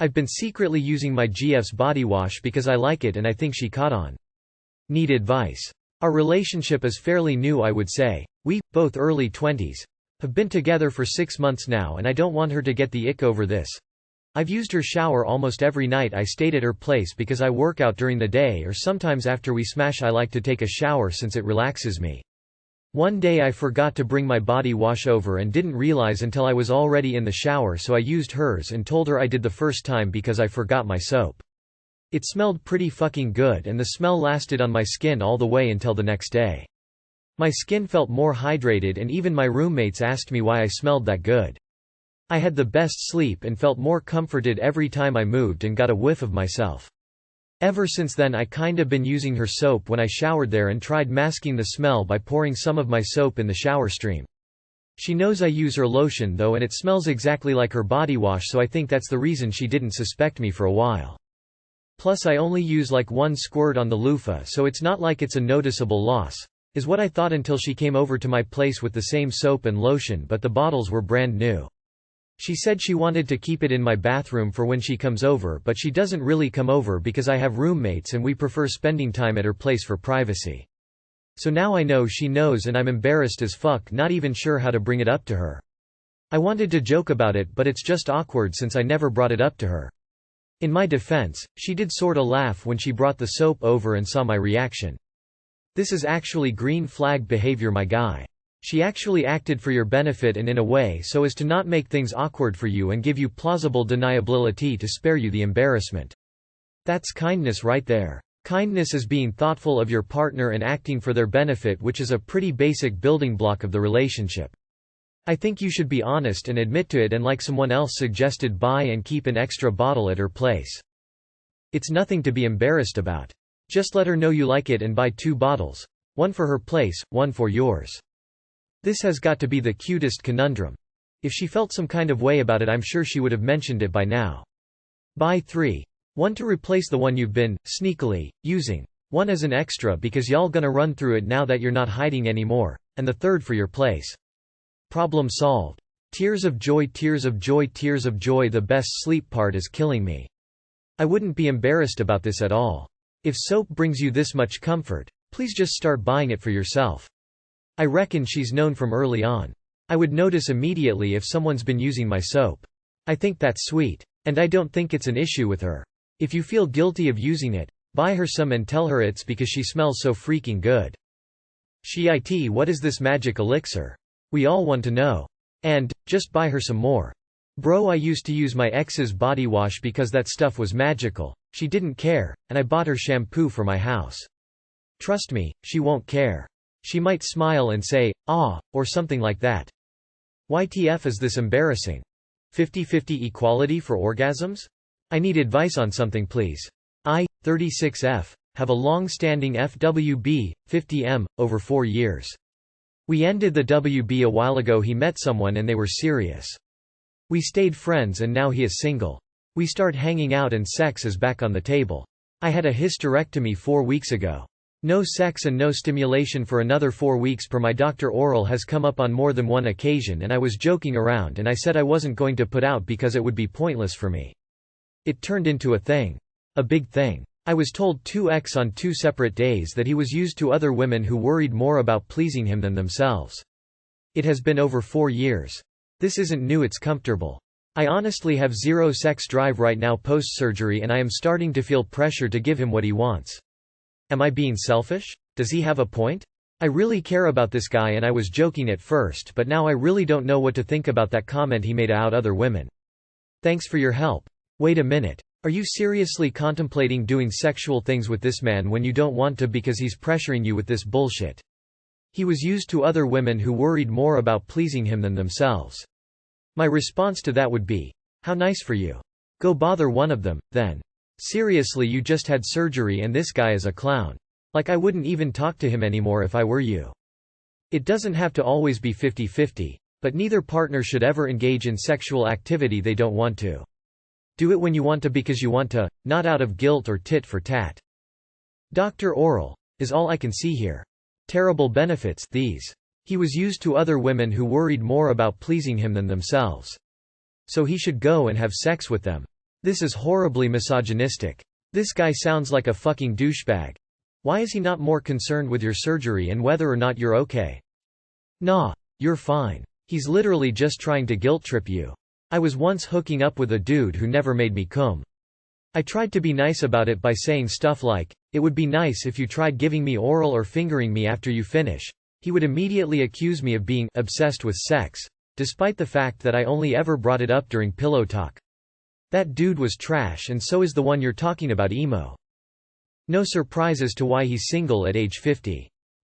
I've been secretly using my GF's body wash because I like it and I think she caught on. Need advice. Our relationship is fairly new, I would say. We, both early 20s, have been together for 6 months now and I don't want her to get the ick over this. I've used her shower almost every night I stayed at her place because I work out during the day, or sometimes after we smash I like to take a shower since it relaxes me. One day I forgot to bring my body wash over and didn't realize until I was already in the shower, so I used hers and told her I did the first time because I forgot my soap. It smelled pretty fucking good and the smell lasted on my skin all the way until the next day. My skin felt more hydrated and even my roommates asked me why I smelled that good. I had the best sleep and felt more comforted every time I moved and got a whiff of myself. Ever since then I kinda been using her soap when I showered there and tried masking the smell by pouring some of my soap in the shower stream. She knows I use her lotion though and it smells exactly like her body wash, so I think that's the reason she didn't suspect me for a while. Plus I only use like 1 squirt on the loofah, so it's not like it's a noticeable loss, is what I thought until she came over to my place with the same soap and lotion, but the bottles were brand new. She said she wanted to keep it in my bathroom for when she comes over, but she doesn't really come over because I have roommates and we prefer spending time at her place for privacy. So now I know she knows and I'm embarrassed as fuck, not even sure how to bring it up to her. I wanted to joke about it, but it's just awkward since I never brought it up to her. In my defense, she did sorta laugh when she brought the soap over and saw my reaction. This is actually green flag behavior, my guy. She actually acted for your benefit and in a way so as to not make things awkward for you and give you plausible deniability to spare you the embarrassment. That's kindness right there. Kindness is being thoughtful of your partner and acting for their benefit, which is a pretty basic building block of the relationship. I think you should be honest and admit to it, and like someone else suggested, buy and keep an extra bottle at her place. It's nothing to be embarrassed about. Just let her know you like it and buy 2 bottles. One for her place, one for yours. This has got to be the cutest conundrum. If she felt some kind of way about it, I'm sure she would have mentioned it by now. Buy 3. One to replace the one you've been, sneakily, using. One as an extra because y'all gonna run through it now that you're not hiding anymore. And the 3rd for your place. Problem solved. Tears of joy, tears of joy, tears of joy. The best sleep part is killing me. I wouldn't be embarrassed about this at all. If soap brings you this much comfort, please just start buying it for yourself. I reckon she's known from early on. I would notice immediately if someone's been using my soap. I think that's sweet. And I don't think it's an issue with her. If you feel guilty of using it, buy her some and tell her it's because she smells so freaking good. Shit, what is this magic elixir? We all want to know. And, just buy her some more. Bro, I used to use my ex's body wash because that stuff was magical. She didn't care, and I bought her shampoo for my house. Trust me, she won't care. She might smile and say, "Ah," or something like that. YTF is this embarrassing? 50-50 equality for orgasms? I need advice on something, please. I, 36F, have a long-standing FWB, 50M, over 4 years. We ended the WB a while ago. He met someone and they were serious. We stayed friends and now he is single. We start hanging out and sex is back on the table. I had a hysterectomy 4 weeks ago. No sex and no stimulation for another 4 weeks per my doctor. Oral has come up on more than one occasion and I was joking around and I said I wasn't going to put out because it would be pointless for me. It turned into a thing. A big thing. I was told 2x on 2 separate days that he was used to other women who worried more about pleasing him than themselves. It has been over 4 years. This isn't new, it's comfortable. I honestly have zero sex drive right now post-surgery and I am starting to feel pressure to give him what he wants. Am I being selfish? Does he have a point? I really care about this guy and I was joking at first, but now I really don't know what to think about that comment he made about other women. Thanks for your help. Wait a minute. Are you seriously contemplating doing sexual things with this man when you don't want to because he's pressuring you with this bullshit? He was used to other women who worried more about pleasing him than themselves. My response to that would be, how nice for you. Go bother one of them, then. Seriously, you just had surgery and this guy is a clown. Like I wouldn't even talk to him anymore if I were you. It doesn't have to always be 50-50, but neither partner should ever engage in sexual activity they don't want to. Do it when you want to because you want to, not out of guilt or tit for tat. Dr. Oral. Is all I can see here. Terrible benefits, these. He was used to other women who worried more about pleasing him than themselves. So he should go and have sex with them. This is horribly misogynistic. This guy sounds like a fucking douchebag. Why is he not more concerned with your surgery and whether or not you're okay? Nah. You're fine. He's literally just trying to guilt trip you. I was once hooking up with a dude who never made me cum. I tried to be nice about it by saying stuff like, "It would be nice if you tried giving me oral or fingering me after you finish." He would immediately accuse me of being obsessed with sex, despite the fact that I only ever brought it up during pillow talk. That dude was trash, and so is the one you're talking about, emo. No surprise as to why he's single at age 50.